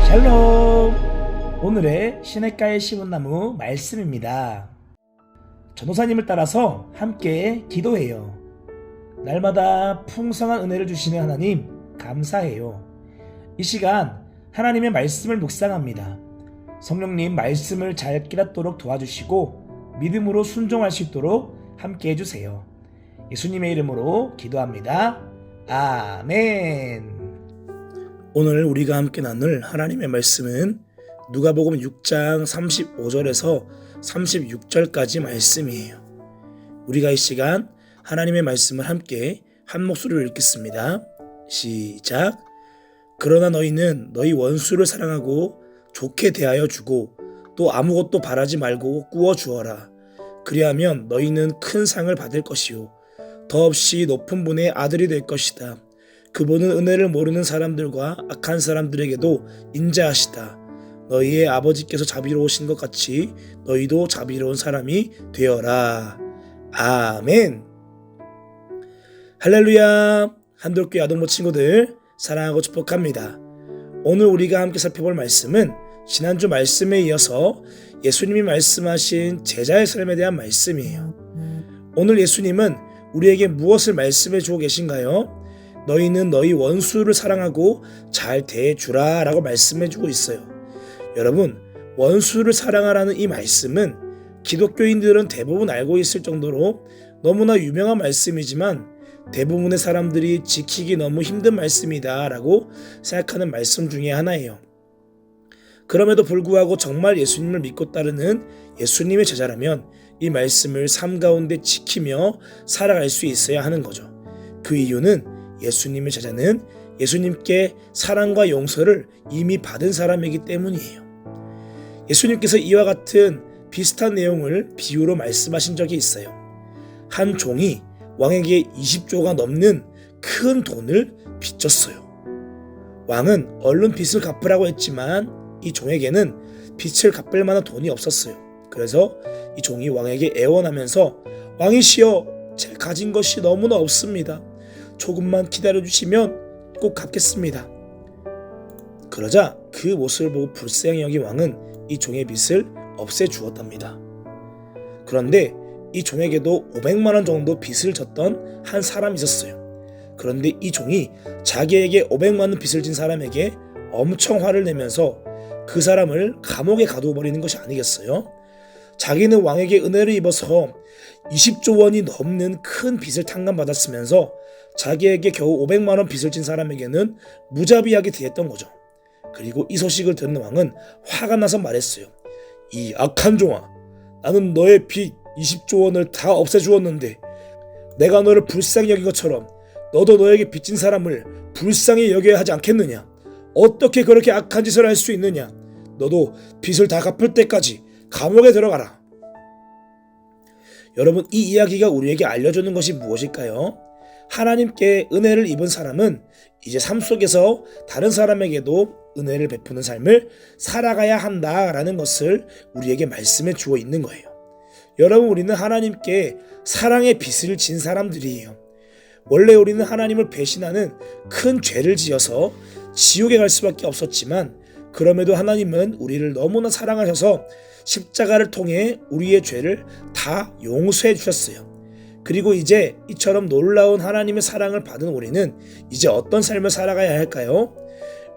샬롬! 오늘의 시냇가에 심은 나무 말씀입니다. 전도사님을 따라서 함께 기도해요. 날마다 풍성한 은혜를 주시는 하나님 감사해요. 이 시간 하나님의 말씀을 묵상합니다. 성령님 말씀을 잘 깨닫도록 도와주시고 믿음으로 순종할 수 있도록 함께 해주세요. 예수님의 이름으로 기도합니다. 아멘. 오늘 우리가 함께 나눌 하나님의 말씀은 누가복음 6장 35절에서 36절까지 말씀이에요. 우리가 이 시간 하나님의 말씀을 함께 한 목소리로 읽겠습니다. 시작. 그러나 너희는 너희 원수를 사랑하고 좋게 대하여 주고 또 아무것도 바라지 말고 꾸어 주어라. 그리하면 너희는 큰 상을 받을 것이요 더없이 높은 분의 아들이 될 것이다. 그분은 은혜를 모르는 사람들과 악한 사람들에게도 인자하시다. 너희의 아버지께서 자비로우신 것 같이 너희도 자비로운 사람이 되어라. 아멘. 할렐루야. 한돌교회 아동부 친구들 사랑하고 축복합니다. 오늘 우리가 함께 살펴볼 말씀은 지난주 말씀에 이어서 예수님이 말씀하신 제자의 삶에 대한 말씀이에요. 오늘 예수님은 우리에게 무엇을 말씀해 주고 계신가요? 너희는 너희 원수를 사랑하고 잘 대해주라 라고 말씀해 주고 있어요. 여러분, 원수를 사랑하라는 이 말씀은 기독교인들은 대부분 알고 있을 정도로 너무나 유명한 말씀이지만 대부분의 사람들이 지키기 너무 힘든 말씀이다 라고 생각하는 말씀 중에 하나예요. 그럼에도 불구하고 정말 예수님을 믿고 따르는 예수님의 제자라면 이 말씀을 삶 가운데 지키며 살아갈 수 있어야 하는 거죠. 그 이유는 예수님의 제자는 예수님께 사랑과 용서를 이미 받은 사람이기 때문이에요. 예수님께서 이와 같은 비슷한 내용을 비유로 말씀하신 적이 있어요. 한 종이 왕에게 20조가 넘는 큰 돈을 빚졌어요. 왕은 얼른 빚을 갚으라고 했지만 이 종에게는 빚을 갚을 만한 돈이 없었어요. 그래서 이 종이 왕에게 애원하면서 왕이시여, 제가 가진 것이 너무나 없습니다. 조금만 기다려주시면 꼭 갚겠습니다. 그러자 그 모습을 보고 불쌍히 여긴 왕은 이 종의 빚을 없애주었답니다. 그런데 이 종에게도 500만 원 정도 빚을 졌던 한 사람이 있었어요. 그런데 이 종이 자기에게 500만 원 빚을 진 사람에게 엄청 화를 내면서 그 사람을 감옥에 가둬버리는 것이 아니겠어요? 자기는 왕에게 은혜를 입어서 20조 원이 넘는 큰 빚을 탕감받았으면서 자기에게 겨우 500만 원 빚을 진 사람에게는 무자비하게 대했던 거죠. 그리고 이 소식을 듣는 왕은 화가 나서 말했어요. 이 악한 종아, 나는 너의 빚 20조 원을 다 없애주었는데 내가 너를 불쌍히 여긴 것처럼 너도 너에게 빚진 사람을 불쌍히 여겨야 하지 않겠느냐? 어떻게 그렇게 악한 짓을 할 수 있느냐? 너도 빚을 다 갚을 때까지 감옥에 들어가라. 여러분, 이 이야기가 우리에게 알려주는 것이 무엇일까요? 하나님께 은혜를 입은 사람은 이제 삶 속에서 다른 사람에게도 은혜를 베푸는 삶을 살아가야 한다라는 것을 우리에게 말씀해 주어 있는 거예요. 여러분, 우리는 하나님께 사랑의 빚을 진 사람들이에요. 원래 우리는 하나님을 배신하는 큰 죄를 지어서 지옥에 갈 수밖에 없었지만 그럼에도 하나님은 우리를 너무나 사랑하셔서 십자가를 통해 우리의 죄를 다 용서해 주셨어요. 그리고 이제 이처럼 놀라운 하나님의 사랑을 받은 우리는 이제 어떤 삶을 살아가야 할까요?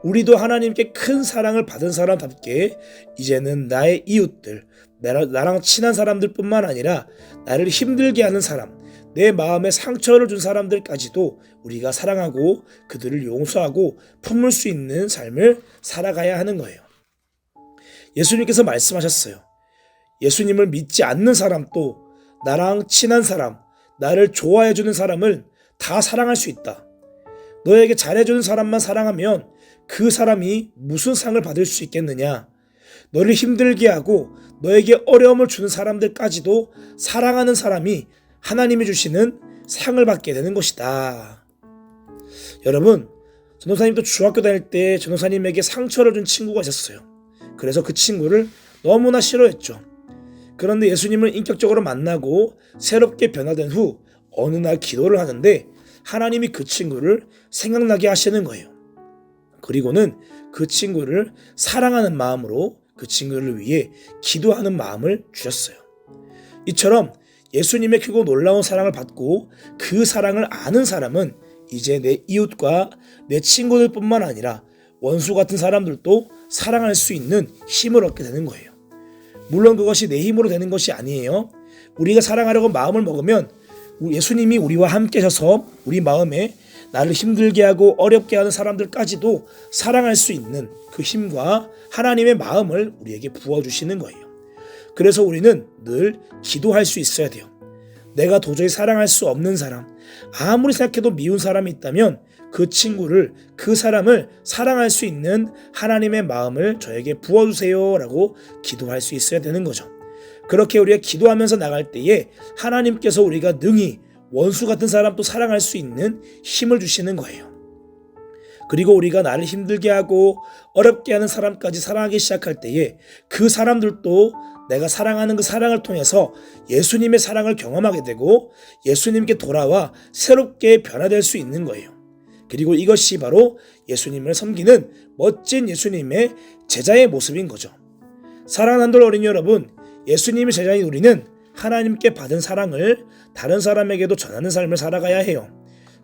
우리도 하나님께 큰 사랑을 받은 사람답게 이제는 나의 이웃들, 나랑 친한 사람들뿐만 아니라 나를 힘들게 하는 사람, 내 마음에 상처를 준 사람들까지도 우리가 사랑하고 그들을 용서하고 품을 수 있는 삶을 살아가야 하는 거예요. 예수님께서 말씀하셨어요. 예수님을 믿지 않는 사람도 나랑 친한 사람, 나를 좋아해주는 사람을 다 사랑할 수 있다. 너에게 잘해주는 사람만 사랑하면 그 사람이 무슨 상을 받을 수 있겠느냐? 너를 힘들게 하고 너에게 어려움을 주는 사람들까지도 사랑하는 사람이 하나님이 주시는 상을 받게 되는 것이다. 여러분, 전도사님도 중학교 다닐 때 전도사님에게 상처를 준 친구가 있었어요. 그래서 그 친구를 너무나 싫어했죠. 그런데 예수님을 인격적으로 만나고 새롭게 변화된 후 어느 날 기도를 하는데 하나님이 그 친구를 생각나게 하시는 거예요. 그리고는 그 친구를 사랑하는 마음으로 그 친구를 위해 기도하는 마음을 주셨어요. 이처럼 예수님의 크고 놀라운 사랑을 받고 그 사랑을 아는 사람은 이제 내 이웃과 내 친구들뿐만 아니라 원수 같은 사람들도 사랑할 수 있는 힘을 얻게 되는 거예요. 물론 그것이 내 힘으로 되는 것이 아니에요. 우리가 사랑하려고 마음을 먹으면 예수님이 우리와 함께 하셔서 우리 마음에 나를 힘들게 하고 어렵게 하는 사람들까지도 사랑할 수 있는 그 힘과 하나님의 마음을 우리에게 부어주시는 거예요. 그래서 우리는 늘 기도할 수 있어야 돼요. 내가 도저히 사랑할 수 없는 사람, 아무리 생각해도 미운 사람이 있다면 그 친구를, 그 사람을 사랑할 수 있는 하나님의 마음을 저에게 부어주세요 라고 기도할 수 있어야 되는 거죠. 그렇게 우리가 기도하면서 나갈 때에 하나님께서 우리가 능히 원수 같은 사람도 사랑할 수 있는 힘을 주시는 거예요. 그리고 우리가 나를 힘들게 하고 어렵게 하는 사람까지 사랑하기 시작할 때에 그 사람들도 내가 사랑하는 그 사랑을 통해서 예수님의 사랑을 경험하게 되고 예수님께 돌아와 새롭게 변화될 수 있는 거예요. 그리고 이것이 바로 예수님을 섬기는 멋진 예수님의 제자의 모습인 거죠. 사랑하는 한돌 어린이 여러분, 예수님의 제자인 우리는 하나님께 받은 사랑을 다른 사람에게도 전하는 삶을 살아가야 해요.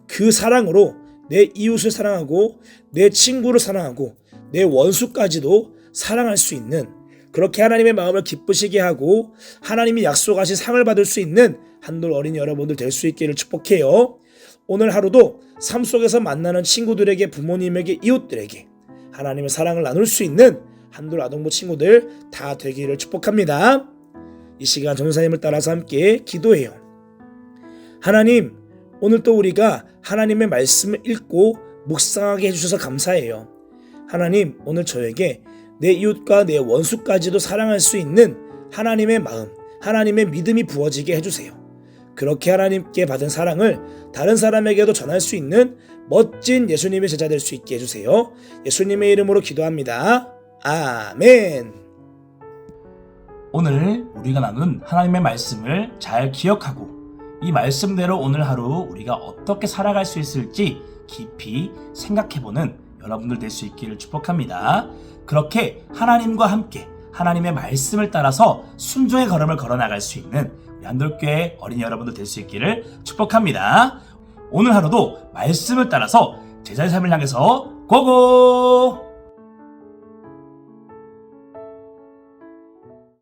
그 사랑으로 내 이웃을 사랑하고 내 친구를 사랑하고 내 원수까지도 사랑할 수 있는, 그렇게 하나님의 마음을 기쁘시게 하고 하나님이 약속하신 상을 받을 수 있는 한돌 어린이 여러분들 될 수 있기를 축복해요. 오늘 하루도 삶 속에서 만나는 친구들에게, 부모님에게, 이웃들에게 하나님의 사랑을 나눌 수 있는 한돌 아동부 친구들 다 되기를 축복합니다. 이 시간 전도사님을 따라서 함께 기도해요. 하나님, 오늘 또 우리가 하나님의 말씀을 읽고 묵상하게 해주셔서 감사해요. 하나님, 오늘 저에게 내 이웃과 내 원수까지도 사랑할 수 있는 하나님의 마음, 하나님의 믿음이 부어지게 해주세요. 그렇게 하나님께 받은 사랑을 다른 사람에게도 전할 수 있는 멋진 예수님의 제자 될 수 있게 해주세요. 예수님의 이름으로 기도합니다. 아멘. 오늘 우리가 나눈 하나님의 말씀을 잘 기억하고 이 말씀대로 오늘 하루 우리가 어떻게 살아갈 수 있을지 깊이 생각해보는 여러분들 될 수 있기를 축복합니다. 그렇게 하나님과 함께 하나님의 말씀을 따라서 순종의 걸음을 걸어나갈 수 있는 우리 한돌교회 어린이 여러분들 될 수 있기를 축복합니다. 오늘 하루도 말씀을 따라서 제자의 삶을 향해서 고고!